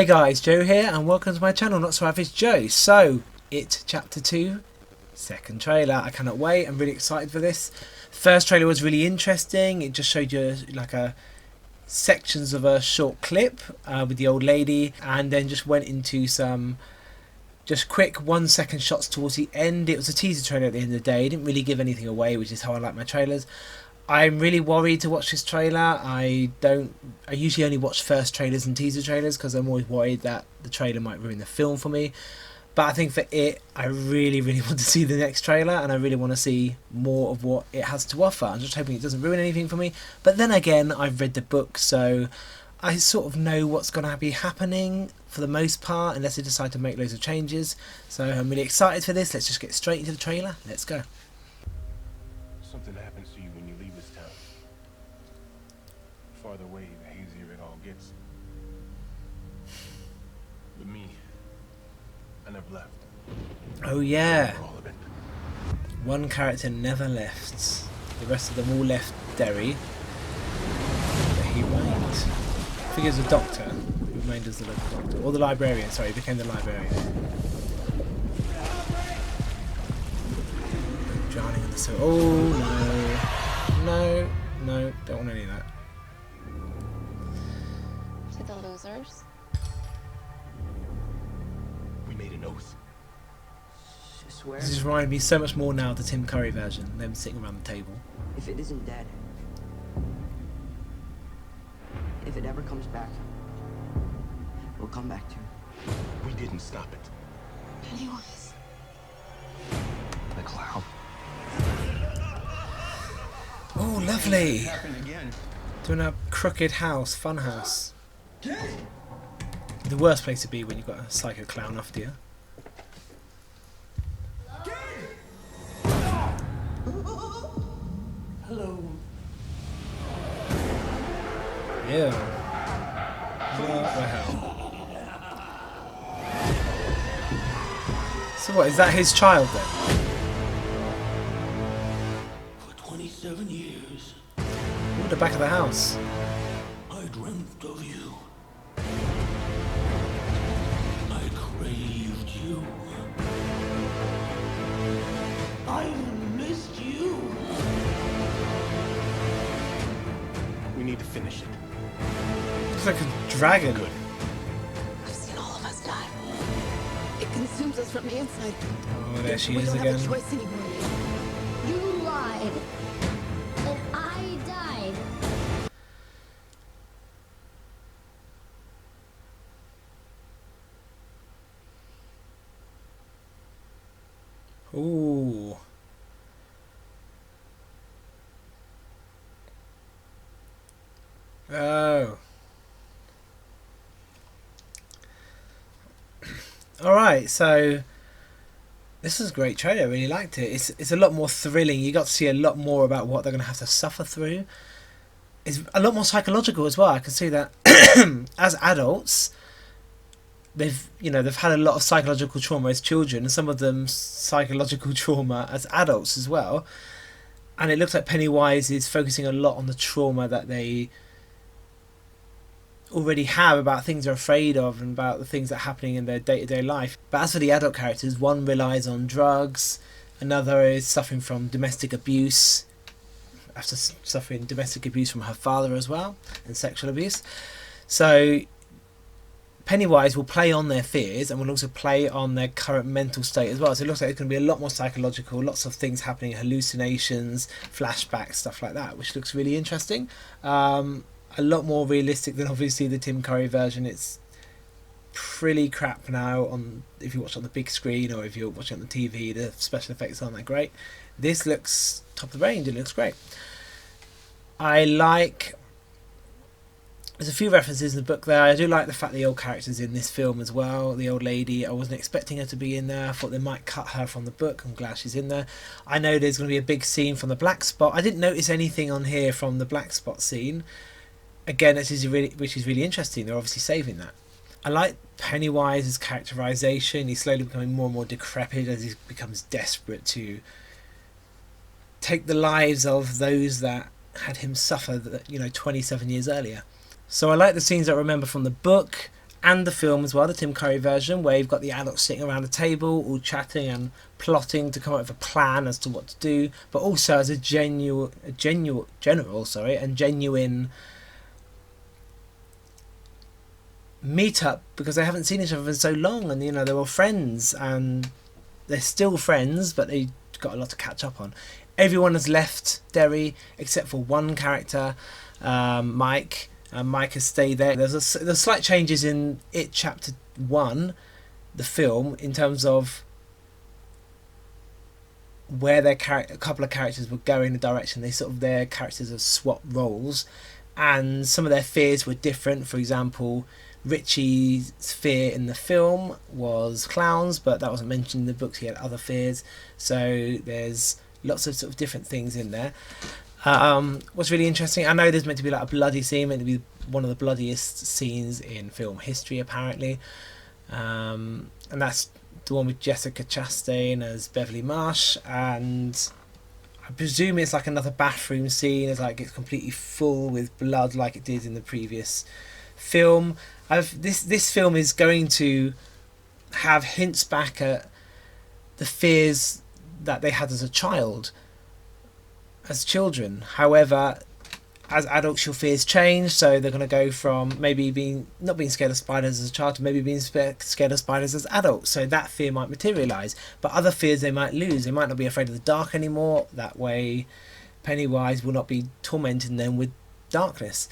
Hey guys, Joe here and welcome to my channel, Not So Average Joe. So, It Chapter 2, second trailer. I cannot wait, I'm really excited for this. First trailer was really interesting. It just showed you like sections of a short clip with the old lady, and then just went into some just quick 1 second shots towards the end. It was a teaser trailer at the end of the day. It didn't really give anything away, which is how I like my trailers. I'm really worried to watch this trailer. I usually only watch first trailers and teaser trailers because I'm always worried that the trailer might ruin the film for me. But I think for it, I really want to see the next trailer, and I really want to see more of what it has to offer. I'm just hoping it doesn't ruin anything for me. But then again, I've read the book, so I sort of know what's going to be happening for the most part, unless they decide to make loads of changes. So I'm really excited for this. Let's just get straight into the trailer. Let's go. Something happens to you when you leave this town. The farther away, the hazier it all gets. But me, I never left. Oh yeah. For all of it. One character never left. The rest of them all left Derry. But he remained. I think he was a doctor. He remained as the local doctor. Or the librarian, sorry, he became the librarian. Drowning in the sewer. Oh no. No, don't want any of that. To the losers. We made an oath. Swear? This is reminding me so much more now of the Tim Curry version, them sitting around the table. If it isn't dead, if it ever comes back, we'll come back to it. We didn't stop it. Pennywise. The clown. Oh, lovely! Happen again. Doing a crooked house, fun house. The worst place to be when you've got a psycho clown after you. Hello. Ew. What the hell? So what, is that his child then? For 27 years, Ooh, the back of the house. I dreamt of you. I craved you. I missed you. We need to finish it. Looks like a dragon. Good. I've seen all of us die. It consumes us from the inside. Oh, there she We is don't again. have a choice anymore. You lied. And I died. Ooh. Oh. Alright, so this is a great trailer. I really liked it. It's a lot more thrilling. You got to see a lot more about what they're going to have to suffer through. It's a lot more psychological as well. I can see that as adults, they've had a lot of psychological trauma as children, and some of them psychological trauma as adults as well. And it looks like Pennywise is focusing a lot on the trauma that they already have about things they're afraid of and about the things that are happening in their day-to-day life. But as for the adult characters, one relies on drugs, another is suffering from domestic abuse, after suffering domestic abuse from her father as well, and sexual abuse. So Pennywise will play on their fears and will also play on their current mental state as well. So it looks like it's going to be a lot more psychological, lots of things happening, hallucinations, flashbacks, stuff like that, which looks really interesting. A lot more realistic than obviously the Tim Curry version. It's pretty crap now on if you watch it on the big screen or if you're watching on the TV. The special effects aren't that great. This looks top of the range. It looks great. There's a few references in the book there. I do like the fact the old character's in this film as well. The old lady, I wasn't expecting her to be in there. I thought they might cut her from the book. I'm glad she's in there. I know there's going to be a big scene from the black spot. I didn't notice anything on here from the black spot scene. Again, which is really interesting. They're obviously saving that. I like Pennywise's characterization. He's slowly becoming more and more decrepit as he becomes desperate to take the lives of those that had him suffer, 27 years earlier. So I like the scenes that I remember from the book, and the film as well, the Tim Curry version, where you've got the adults sitting around a table all chatting and plotting to come up with a plan as to what to do, but also as a genuine meet up, because they haven't seen each other for so long, and they're all friends and they're still friends, but they got a lot to catch up on. Everyone has left Derry except for one character, Mike. Mike has stayed there. There's slight changes in It Chapter 1, the film, in terms of where a couple of characters would go in the direction. Their characters have swapped roles, and some of their fears were different. For example, Richie's fear in the film was clowns, but that wasn't mentioned in the books. He had other fears, so there's lots of sort of different things in there. What's really interesting, I know there's meant to be like a bloody scene, meant to be one of the bloodiest scenes in film history apparently, and that's the one with Jessica Chastain as Beverly Marsh, and I presume it's like another bathroom scene. It's like it's completely full with blood like it did in the previous film. This film is going to have hints back at the fears that they had as children. However, as adults, your fears change, so they're going to go from maybe not being scared of spiders as a child to maybe being scared of spiders as adults. So that fear might materialise, but other fears they might lose. They might not be afraid of the dark anymore. That way, Pennywise will not be tormenting them with darkness.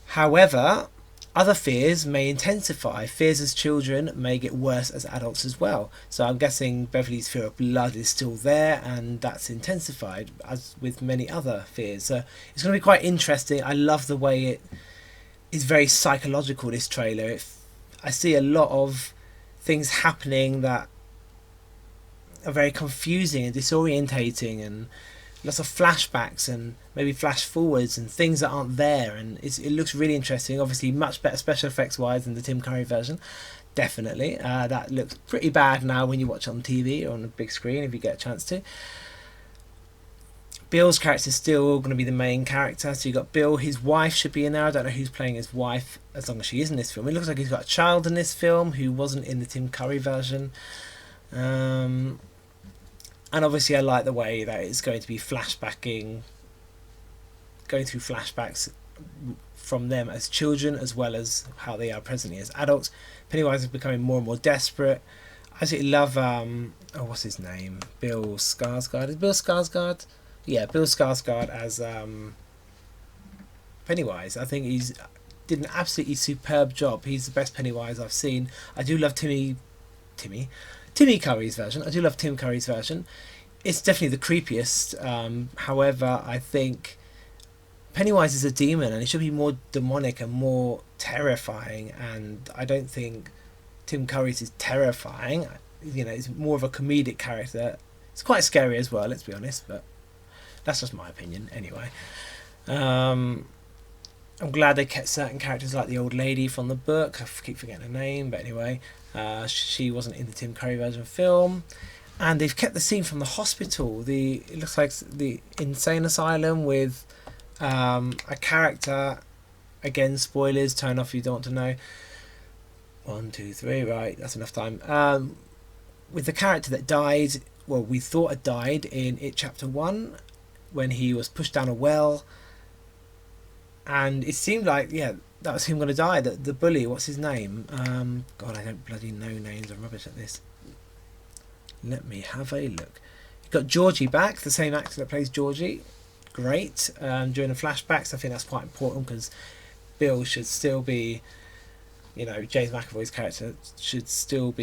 However, other fears may intensify. Fears as children may get worse as adults as well. So I'm guessing Beverly's fear of blood is still there, and that's intensified, as with many other fears. So it's going to be quite interesting. I love the way it is very psychological, this trailer. I see a lot of things happening that are very confusing and disorientating, and lots of flashbacks and maybe flash forwards and things that aren't there, and it looks really interesting. Obviously much better special effects wise than the Tim Curry version, definitely. That looks pretty bad now when you watch it on TV or on a big screen if you get a chance to. Bill's character is still going to be the main character, so you got Bill. His wife should be in there. I don't know who's playing his wife, as long as she is in this film. It looks like he's got a child in this film who wasn't in the Tim Curry version. And obviously I like the way that it's going to be going through flashbacks from them as children as well as how they are presently as adults. Pennywise is becoming more and more desperate. I absolutely love, what's his name? Bill Skarsgård. Is Bill Skarsgård? Yeah, Bill Skarsgård as Pennywise. I think he's did an absolutely superb job. He's the best Pennywise I've seen. I do love Timmy Curry's version. I do love Tim Curry's version. It's definitely the creepiest. However, I think Pennywise is a demon, and it should be more demonic and more terrifying. And I don't think Tim Curry's is terrifying. It's more of a comedic character. It's quite scary as well, let's be honest, but that's just my opinion anyway. I'm glad they kept certain characters like the old lady from the book. I keep forgetting her name, but anyway, she wasn't in the Tim Curry version film. And they've kept the scene from the hospital. It looks like the insane asylum with a character. Again, spoilers. Turn off if you don't want to know. 1, 2, 3. Right, that's enough time. With the character that died, well, we thought had died in It Chapter 1 when he was pushed down a well. And it seemed like, yeah, that was him going to die. The bully, what's his name? God, I don't bloody know names. I'm rubbish at this. Let me have a look. You've got Georgie back, the same actor that plays Georgie. Great. During the flashbacks, I think that's quite important because Bill should still be, James McAvoy's character should still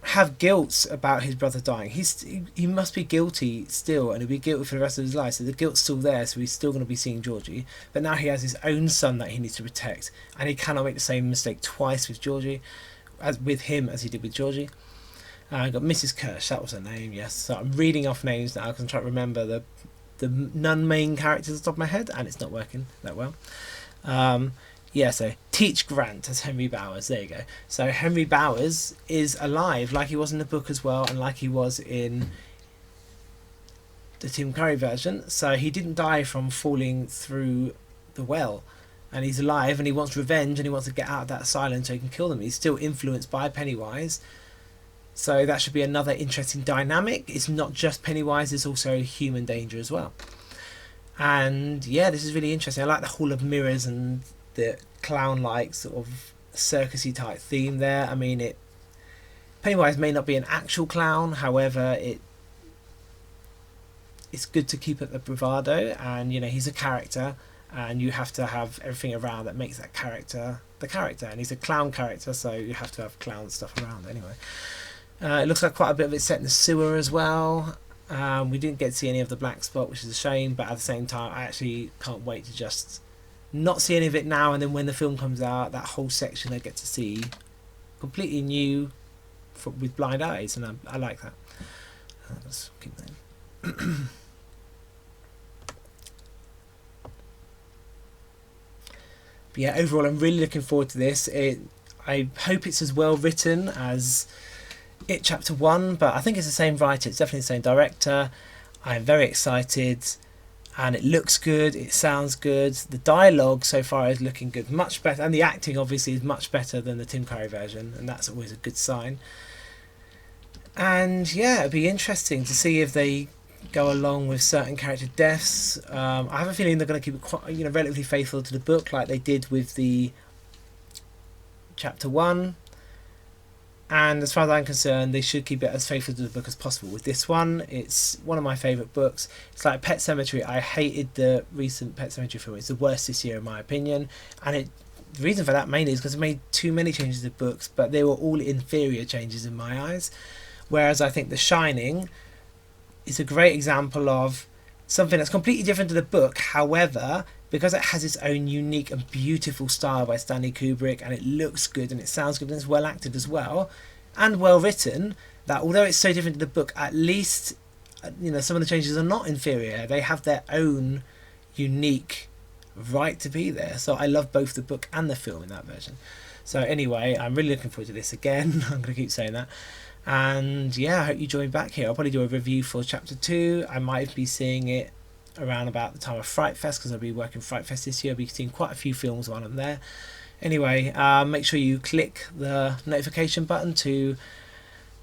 have guilt about his brother dying. He must be guilty still, and he'll be guilty for the rest of his life. So the guilt's still there, so he's still going to be seeing Georgie. But now he has his own son that he needs to protect, and he cannot make the same mistake twice with Georgie, as he did with Georgie. I got Mrs. Kirsch, that was her name, yes. So I'm reading off names now because I'm trying to remember the non-main characters off the top of my head, and it's not working that well. So Teach Grant as Henry Bowers, there you go. So Henry Bowers is alive, like he was in the book as well, and like he was in the Tim Curry version. So he didn't die from falling through the well. and he's alive, and he wants revenge, and he wants to get out of that asylum so he can kill them. He's still influenced by Pennywise, so that should be another interesting dynamic. It's not just Pennywise, it's also human danger as well. And yeah, this is really interesting. I like the Hall of Mirrors and the clown-like sort of circusy type theme there. I mean, Pennywise may not be an actual clown, however, it's good to keep up the bravado, and you know, he's a character, and you have to have everything around that makes that character the character, and he's a clown character, so you have to have clown stuff around anyway. It looks like quite a bit of it's set in the sewer as well. We didn't get to see any of the black spot, which is a shame, but at the same time I actually can't wait to just not see any of it now, and then when the film comes out, that whole section I get to see completely new with blind eyes, and I like that. Let's keep that in. But yeah, overall I'm really looking forward to this. I hope it's as well written as It Chapter 1, but I think it's the same writer, it's definitely the same director. I'm very excited, and it looks good, it sounds good. The dialogue so far is looking good, much better, and the acting obviously is much better than the Tim Curry version, and that's always a good sign. And yeah, it'll be interesting to see if they go along with certain character deaths. I have a feeling they're going to keep it quite, relatively faithful to the book, like they did with the Chapter 1. And as far as I'm concerned, they should keep it as faithful to the book as possible. With this one, it's one of my favourite books. It's like Pet Sematary. I hated the recent Pet Sematary film. It's the worst this year in my opinion. And the reason for that mainly is because it made too many changes to the books, but they were all inferior changes in my eyes. Whereas I think The Shining is a great example of something that's completely different to the book. However, because it has its own unique and beautiful style by Stanley Kubrick, and it looks good and it sounds good and it's well acted as well and well written, that although it's so different to the book, at least some of the changes are not inferior. They have their own unique right to be there. So I love both the book and the film in that version. So anyway, I'm really looking forward to this again. I'm going to keep saying that. And yeah, I hope you join back here. I'll probably do a review for Chapter 2. I might be seeing it around about the time of Fright Fest, because I'll be working Fright Fest this year. I'll be seeing quite a few films while I'm there. Anyway, make sure you click the notification button to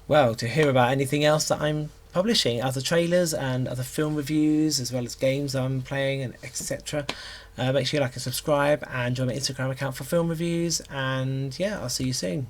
hear about anything else that I'm publishing, other trailers and other film reviews, as well as games I'm playing and etc. Make sure you like and subscribe, and join my Instagram account for film reviews, and yeah, I'll see you soon.